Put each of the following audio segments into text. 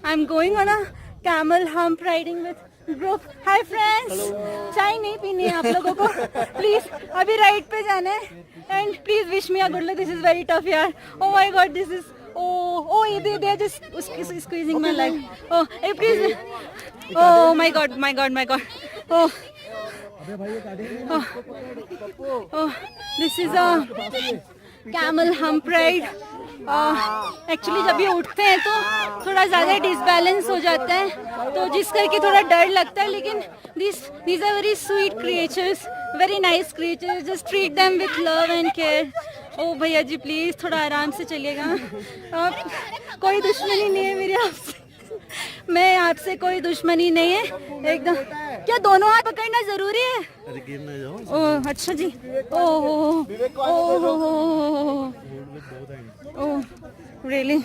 I'm going on a camel hump riding with group. Hi friends. चाय नहीं पीनी है आप लोगों को. Please अभी राइड पे जाना है. And please wish me a good luck. This is very tough यार. Oh my God, this is. Oh, they are just squeezing my leg. Oh, hey please. Oh my God. Oh. This is a camel hump ride. Actually जब ये उठते हैं तो थोड़ा ज़्यादा disbalance हो जाता है, तो जिस करके थोड़ा डर लगता है. लेकिन these are very sweet creatures, very nice creatures. Just treat them with love and care. ओ भैया जी प्लीज़ थोड़ा आराम से चलिएगा. कोई दुश्मनी नहीं है मेरी आपसे. मैं आपसे कोई दुश्मनी नहीं है एकदम. क्या दोनों हाथ पकड़ना जरूरी है? अरे गिरना जाओ. ओह अच्छा जी. Oh really.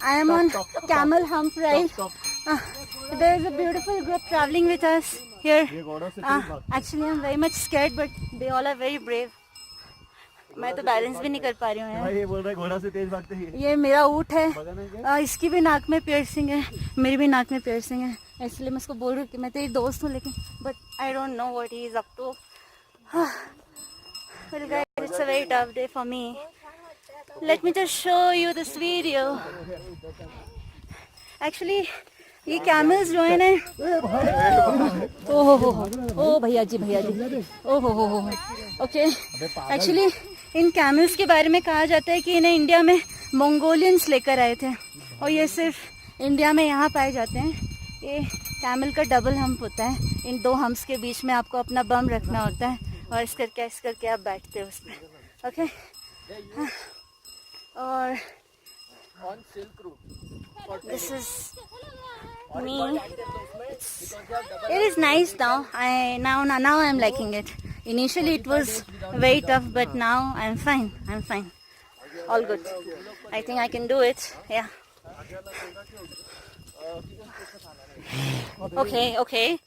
I am on camel hump ride. There is a beautiful group traveling with us here. Actually, I am very much scared, but they all are very brave. मैं तो बैलेंस भी नहीं कर पा रही हूँ यार. ये बोल रहा है घोड़ा से तेज भागते हैं. ये मेरा ऊँट है. इसकी भी नाक में पियर्सिंग है, मेरी भी नाक में पियर्सिंग है. इसलिए मैं उसको बोल रही हूँ कि मैं तेरी दोस्त हूँ, लेकिन but I don't know what he is up to. Well guys, it's a very tough day for me. Let me just show you this video. Actually, ये कैमल्स जो है ना, ओह भैया जी. ओहो. ओके. एक्चुअली इन कैमल्स के बारे में कहा जाता है कि इन्हें इंडिया में मंगोलियंस लेकर आए थे, और ये सिर्फ इंडिया में यहाँ पाए जाते हैं. ये कैमल का डबल हम्प होता है. इन दो हम्प्स के बीच में आपको अपना बम रखना होता है, और इस करके आप बैठते हो उसमें. ओके. और this is me. It is nice now. Now I'm liking it. Initially it was very tough, but now I'm fine. All good. I think I can do it. Yeah. Okay.